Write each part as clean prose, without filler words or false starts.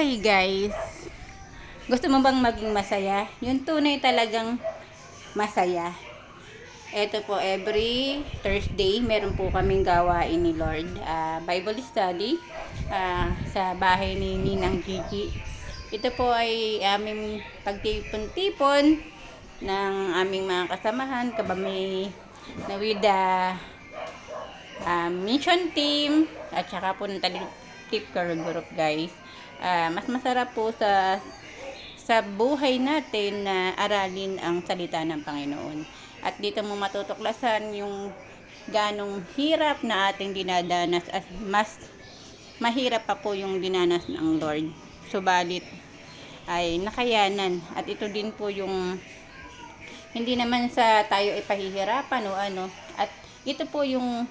Hi guys! Gusto mo bang maging masaya? Yung tunay talagang masaya. Ito po, every Thursday, meron po kaming gawain ni Lord. Bible study sa bahay ni Ninang Gigi. Ito po ay aming pagtipon-tipon ng aming mga kasamahan, kabami na with the mission team at saka po ng tip group guys. Mas masarap po sa buhay natin na aralin ang salita ng Panginoon. At dito mo matutuklasan yung ganong hirap na ating dinadanas at mas mahirap pa po yung dinanas ng Lord. Subalit ay nakayanan. At ito din po yung hindi naman sa tayo ipahihirapan o ano. At ito po yung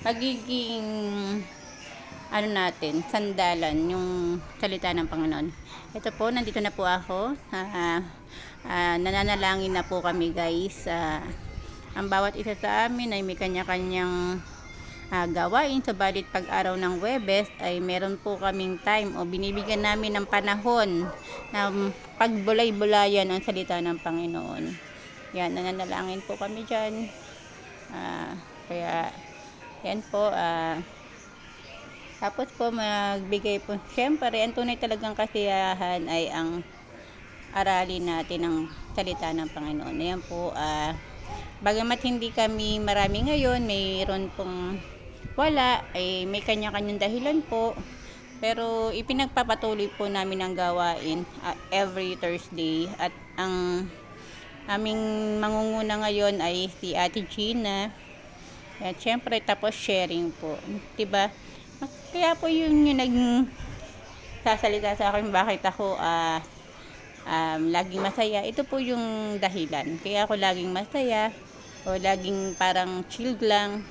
magiging natin, sandalan, yung salita ng Panginoon. Ito po, nandito na po ako. Nananalangin na po kami guys. Ang bawat isa sa amin ay may kanya-kanyang gawain. Subalit pag araw ng Huwebes ay meron po kaming time o binibigyan namin ng panahon na pagbulay-bulayan ang salita ng Panginoon. Yan, nananalangin po kami dyan. Kaya, yan po, tapos po magbigay po, syempre ang tunay talagang kasiyahan ay ang aralin natin ng salita ng Panginoon. Ayan po, bagamat hindi kami marami ngayon, mayroon pong wala, ay may kanya-kanyang dahilan po. Pero ipinagpapatuloy po namin ang gawain every Thursday. At ang aming mangunguna ngayon ay si Ate Gina. At syempre tapos sharing po, diba? Kaya po yun yung nagsasalita sa akin bakit ako laging masaya. Ito po yung dahilan. Kaya ako laging masaya o laging parang chill lang.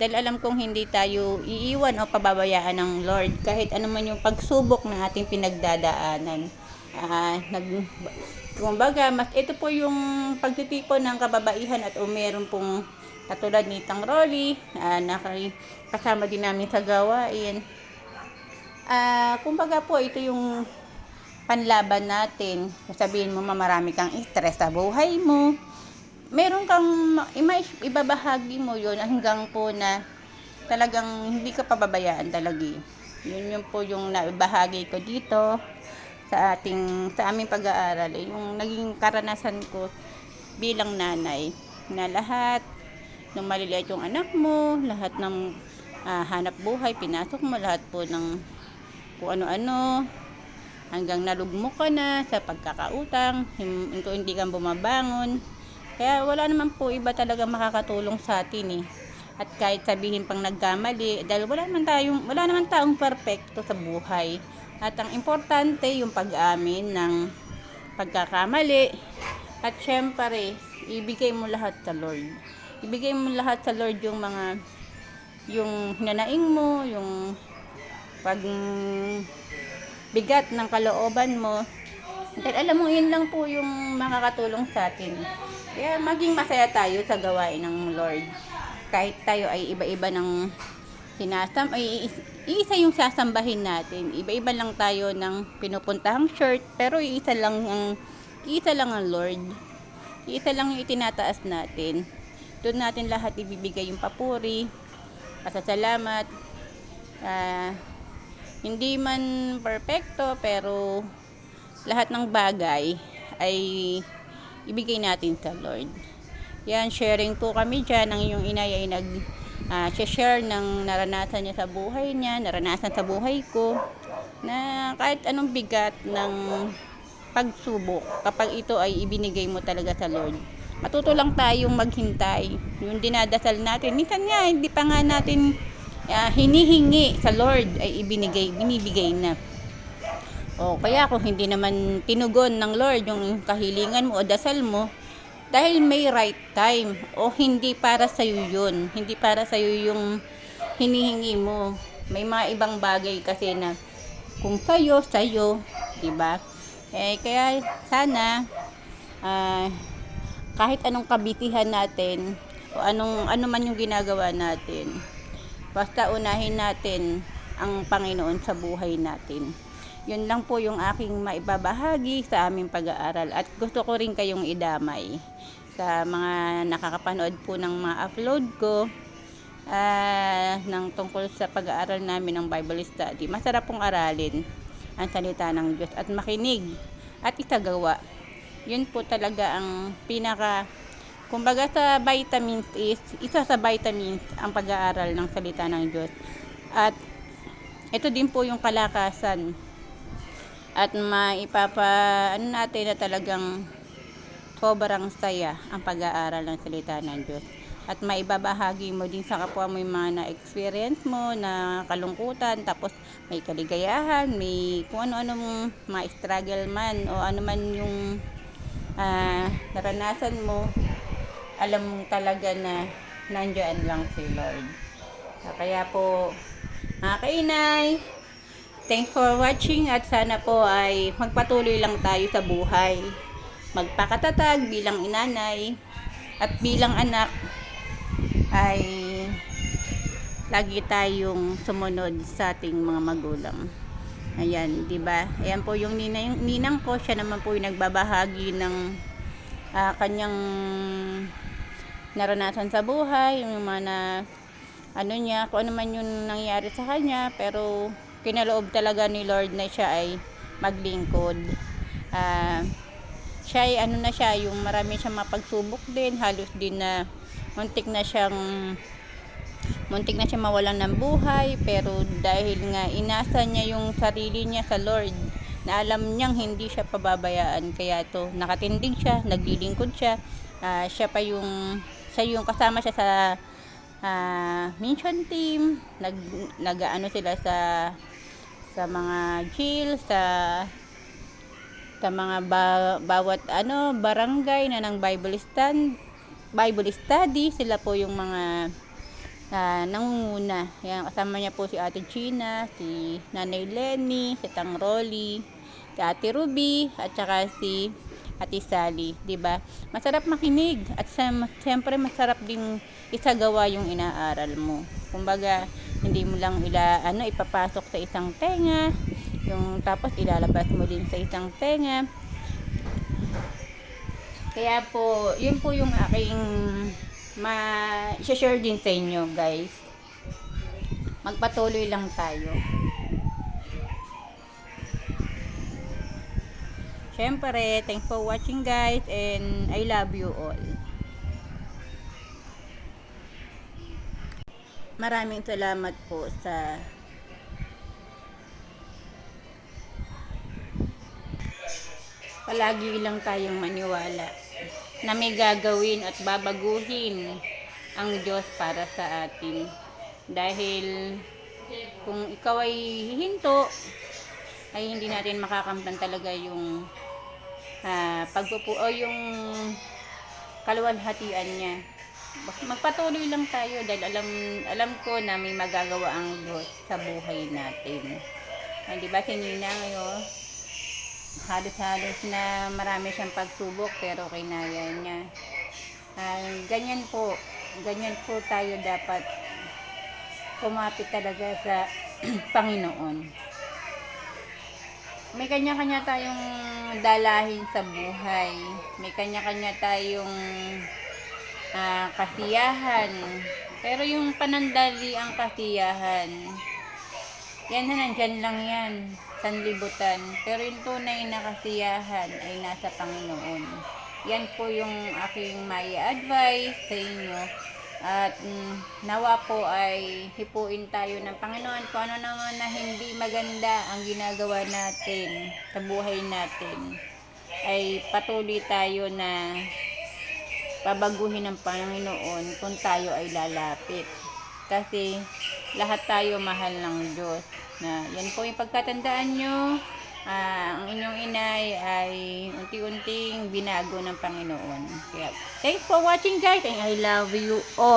Dahil alam kong hindi tayo iiwan o pababayaan ng Lord. Kahit ano man yung pagsubok na ating pinagdadaanan. Kumbaga, ito po yung pagtitipon ng kababaihan at meron pong katulad ni Tang Rolly, kasama din namin sa gawain. Kumbaga po, ito yung panlaban natin. Sabihin mo, marami kang stress sa buhay mo. Meron kang ibabahagi mo yun hanggang po na talagang hindi ka pababayaan talaga. Yun po yung naibahagi ko dito sa aming pag-aaral. Yung naging karanasan ko bilang nanay na lahat nung maliliit yung anak mo, lahat ng hanap buhay, pinasok mo, lahat po ng kung ano-ano, hanggang nalugmok ka na sa pagkakautang, kung hindi ka bumabangon. Kaya wala naman po iba talaga makakatulong sa atin eh. At kahit sabihin pang nagkamali, dahil wala naman taong perfecto sa buhay. At ang importante yung pag-amin ng pagkakamali. At syempre, ibigay mo lahat sa Lord. Ibigay mo lahat sa Lord yung hinanaing mo, yung bigat ng kalooban mo. Dahil alam mo, yun lang po yung makakatulong sa atin. Kaya maging masaya tayo sa gawain ng Lord. Kahit tayo ay iba-iba ng iisa yung sasambahin natin. Iba-iba lang tayo ng pinupuntahang church, pero iisa lang ang Lord. Iisa lang yung itinataas natin. Doon natin lahat ibibigay yung papuri, pasasalamat. Hindi man perfecto, pero lahat ng bagay ay ibigay natin sa Lord. Yan, sharing po kami dyan. Ang iyong inay ay share ng naranasan niya sa buhay niya, naranasan sa buhay ko, na kahit anong bigat ng pagsubok, kapag ito ay ibinigay mo talaga sa Lord, matuto lang tayong maghintay. Yung dinadasal natin, minsan nga hindi pa nga natin hinihingi sa Lord ay binibigay na. Kaya kung hindi naman tinugon ng Lord yung kahilingan mo o dasal mo, dahil may right time o hindi para sa iyo yun. Hindi para sa iyo yung hinihingi mo. May mga ibang bagay kasi na kung sayo, 'di ba? Kaya sana kahit anong kabitihan natin o ano man yung ginagawa natin, basta unahin natin ang Panginoon sa buhay natin. Yun lang po yung aking maibabahagi sa aming pag-aaral, at gusto ko rin kayong idamay sa mga nakakapanood po ng mga upload ko ng tungkol sa pag-aaral namin ng Bible study. Masarap pong aralin ang salita ng Diyos at makinig at itagawa. Yun po talaga ang pinaka, kumbaga sa vitamins is, isa sa vitamins ang pag-aaral ng salita ng Diyos. At ito din po yung kalakasan at ano natin na talagang sobrang saya ang pag-aaral ng salita ng Diyos. At maibabahagi mo din sa kapwa mo yung mga na-experience mo na kalungkutan, tapos may kaligayahan, may kung ano-ano mong ma-struggle man o ano man yung naranasan mo, alam mo talaga na nandiyan lang si Lord. Kaya po, mga kainay, thanks for watching, at sana po ay magpatuloy lang tayo sa buhay. Magpakatatag bilang inanay at bilang anak, ay lagi tayong sumunod sa ating mga magulang. Ayan, 'di ba? Ayan po yung ninang ko, siya naman po yung nagbabahagi ng kanyang naranasan sa buhay, yung mga ano niya, kung ano man yung nangyari sa kanya, pero kinaloob talaga ni Lord na siya ay maglingkod. Siya ay yung marami siyang mapagsubok din, halos din na muntik na siyang mawalan ng buhay, pero dahil nga inasa niya yung sarili niya sa Lord, na alam niyang hindi siya pababayaan, kaya to nakatindig siya, naglilingkod siya. Siya kasama siya sa mission team, nag-ano sila sa mga jail, sa mga bawat barangay na ng Bible study, sila po yung mga nangunguna. Yan, kasama niya po si Ate Gina, si Nanay Lenny, si Tang Rolly, si Ate Ruby, at saka si Ate Sally, 'di ba? Masarap makinig at siyempre masarap din isagawa yung inaaral mo. Kumbaga, hindi mo lang ipapasok sa isang tenga, yung tapos ilalabas mo din sa isang tenga. Kaya po, yun po yung aking share din sa inyo, guys. Magpatuloy lang tayo. Siyempre, thanks for watching, guys, and I love you all. Maraming salamat po sa palagi lang tayong maniwala na may gagawin at babaguhin ang Diyos para sa atin. Dahil kung ikaw ay hihinto, ay hindi natin makakamtan talaga yung yung kaluwalhatian niya. Magpatuloy lang tayo dahil alam ko na may magagawa ang Diyos sa buhay natin. Di ba si Nina ngayon? Halos na marami siyang pagsubok, pero kinaya niya. Ganyan po tayo dapat kumapit talaga sa Panginoon. May kanya-kanya tayong dalahin sa buhay, may kanya-kanya tayong kasiyahan, pero yung panandali ang kasiyahan, yan na nandyan lang yan, sanlibutan. Pero yung tunay na kasiyahan ay nasa Panginoon. Yan po yung aking mai-advise sa inyo. At nawa po ay hipuin tayo ng Panginoon kung ano naman na hindi maganda ang ginagawa natin sa buhay natin, ay patuloy tayo na babaguhin ng Panginoon kung tayo ay lalapit. Kasi lahat tayo mahal ng Diyos. Yan po yung pagkatandaan nyo. Ang inyong inay ay unti-unting binago ng Panginoon. Kaya, thanks for watching, guys, and I love you all.